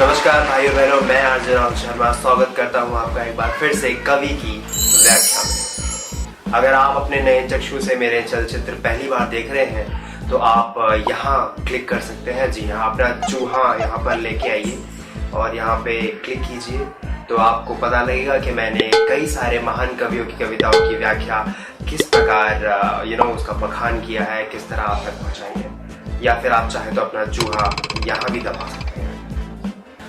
नमस्कार भाइयों बहनों, मैं आरजे राम शर्मा स्वागत करता हूं आपका एक बार फिर से कवि की व्याख्या में। अगर आप अपने नए चक्षु से मेरे चलचित्र पहली बार देख रहे हैं तो आप यहाँ क्लिक कर सकते हैं। जी हाँ, अपना चूहा यहाँ पर लेके आइए और यहाँ पे क्लिक कीजिए तो आपको पता लगेगा कि मैंने कई सारे महान कवियों की कविताओं की व्याख्या किस प्रकार उसका बखान किया है, किस तरह आप तक पहुँचाएंगे। या फिर आप चाहे तो अपना चूहा यहाँ भी दबा सकते हैं।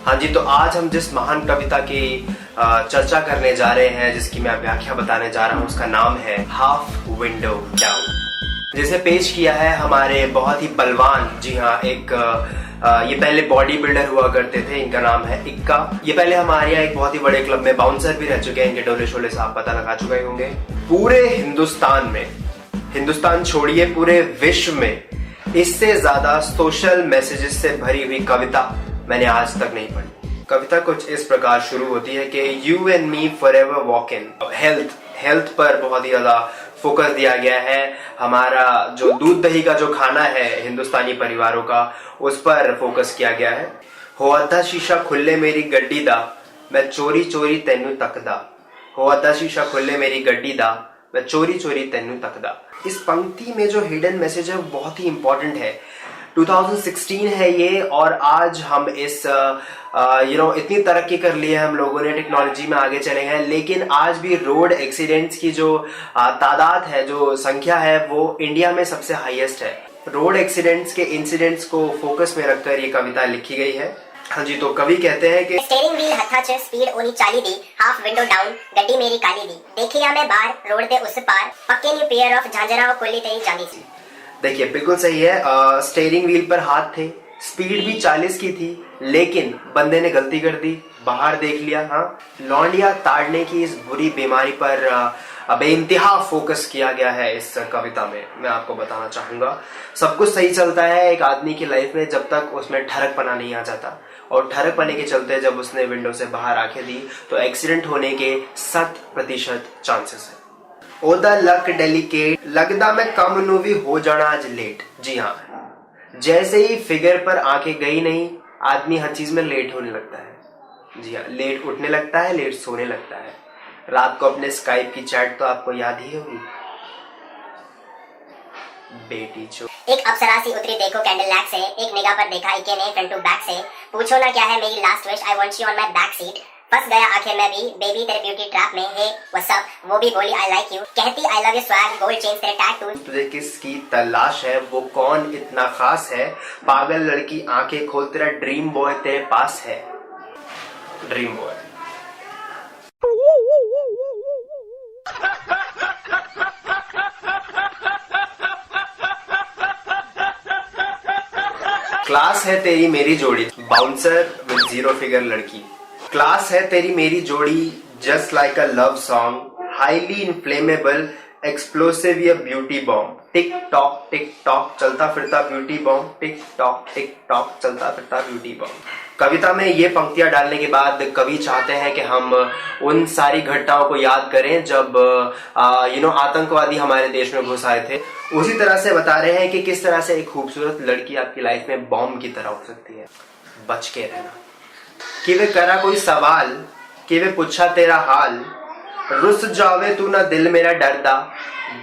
हाँ जी, तो आज हम जिस महान कविता की चर्चा करने जा रहे हैं, जिसकी मैं व्याख्या बताने जा रहा हूँ, उसका नाम है हाफ विंडो डाउन, जिसे पेश किया है हमारे बहुत ही बलवान, जी हाँ, एक ये पहले बॉडी बिल्डर हुआ करते थे, इनका नाम है इक्का। ये पहले हमारे यहाँ एक बहुत ही बड़े क्लब में बाउंसर भी रह चुके हैं, इनके डोले शोले से आप पता लगा चुके होंगे। पूरे हिंदुस्तान में, हिंदुस्तान छोड़िए पूरे विश्व में, इससे ज्यादा सोशल मैसेजेस से भरी हुई कविता मैंने आज तक नहीं पढ़ी। कविता कुछ इस प्रकार शुरू होती है कि you and me forever walk in. Health पर बहुत ही ज्यादा फोकस दिया गया है। हमारा जो दूध दही का जो खाना है हिंदुस्तानी परिवारों का, उस पर फोकस किया गया है। हो अद्धा शीशा खुले मेरी गड्डी दा, मैं चोरी चोरी तेनू तकदा। हो अद्धा शीशा खुले मेरी गड्डी दा, मैं चोरी चोरी तेनू तकदा। इस पंक्ति में जो हिडन मैसेज है वो बहुत ही इंपॉर्टेंट है। 2016 है ये, और आज हम इस इतनी तरक्की कर ली है हम लोगों ने, टेक्नोलॉजी में आगे चले हैं, लेकिन आज भी रोड एक्सीडेंट्स की जो तादाद है, जो संख्या है, वो इंडिया में सबसे हाईएस्ट है। रोड एक्सीडेंट्स के इंसिडेंट्स को फोकस में रखकर ये कविता लिखी गई है। हाँ जी, तो कवि कहते हैं कि स्टीयरिंग व्हील हथा च स्पीड ओनी चाली दी, हाफ विंडो डाउन गड्डी मेरी काली दी, देखिया मैं बाहर रोड दे उस पार, पक्के न्यू पेयर ऑफ झांझरा व कोली तेरी जानी सी। देखिए, बिल्कुल सही है। स्टीयरिंग व्हील पर हाथ थे, स्पीड भी 40 की थी, लेकिन बंदे ने गलती कर दी, बाहर देख लिया। हाँ, लौंडिया ताड़ने की इस बुरी बीमारी पर बेइंतहा फोकस किया गया है इस कविता में। मैं आपको बताना चाहूंगा, सब कुछ सही चलता है एक आदमी की लाइफ में जब तक उसमें ठरकपना नहीं आ जाता, और ठरकपने के चलते जब उसने विंडो से बाहर आंखें दी तो एक्सीडेंट होने के 100% चांसेस है। ओदा लक डेलिकेट, लगदा मैं कम नू भी हो जाना आज लेट। जी हाँ, जैसे ही फिगर पर आंखें गई नहीं, आदमी हर चीज में लेट होने लगता है। जी हाँ, लेट उठने लगता है, लेट सोने लगता है। रात को अपने स्काइप की चैट तो आपको याद ही होगी। बेटी चो एक अप्सरा सी उतरी देखो कैंडल लैक से, एक निगाह पर देखा इके ने फ्रंट टू बैक से, पूछो ना क्या है मेरी last wish, I want you on my back seat. फंस गया आखिर मैं भी बेबी तेरे ब्यूटी ट्रैप में, हे व्हाट्स अप, वो भी बोली आई लाइक यू, कहती I love you swag, gold chains तेरे टैटू। तुझे किसकी तलाश है, वो कौन इतना खास है, पागल लड़की आंखें खोल, तेरा ड्रीम बॉय तेरे पास है। Dream boy. क्लास है तेरी मेरी जोड़ी, बाउंसर विद 0 फिगर लड़की। क्लास है तेरी मेरी जोड़ी, just like a love song, highly inflammable explosive या ब्यूटी बॉम्ब, टिक टॉक चलता फिरता ब्यूटी बॉम्ब, टिक टॉक चलता फिरता ब्यूटी बॉम्ब। कविता में ये पंक्तियां डालने के बाद कवि चाहते हैं कि हम उन सारी घटनाओं को याद करें जब आतंकवादी हमारे देश में घुस आए थे। उसी तरह से बता रहे हैं कि किस तरह से एक खूबसूरत लड़की आपकी लाइफ में बॉम्ब की तरह हो सकती है। बच के रहना। कि वे करा कोई सवाल, कि वे पूछा तेरा हाल, रुस जावे तू ना दिल मेरा डरदा,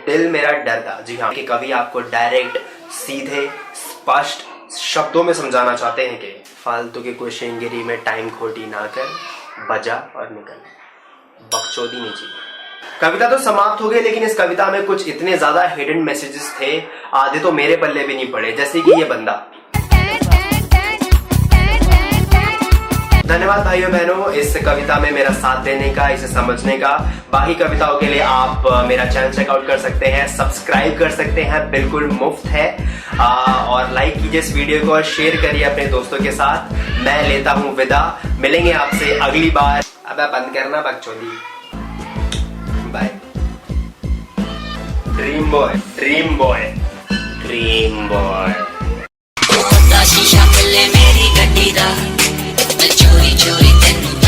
दिल मेरा डरदा। जी हाँ, कि कवि आपको डायरेक्ट, सीधे, स्पष्ट शब्दों में समझाना चाहते हैं कि फालतू के कोई शेंगेरी में टाइम खोटी ना कर, बजा और निकल, बकचोदी नहीं चाहिए। कविता तो समाप्त हो गई, लेकिन इस कविता में कुछ इतने ज्यादा हिडन मैसेजेस थे, आधे तो मेरे पल्ले भी नहीं पड़े, जैसे कि ये बंदा। धन्यवाद भाइयों बहनों इस कविता में मेरा साथ देने का, इसे समझने का। बाकी कविताओं के लिए आप मेरा चैनल चेकआउट कर सकते हैं, सब्सक्राइब कर सकते हैं, बिल्कुल मुफ्त है। और लाइक कीजिए इस वीडियो को और शेयर करिए अपने दोस्तों के साथ। मैं लेता हूँ विदा, मिलेंगे आपसे अगली बार। अब बंद करना बकचोदी, bye. Dream boy, dream boy, dream boy. शीशा मिले मेरी गड्डी दा, मैं चोरी चोरी तेनू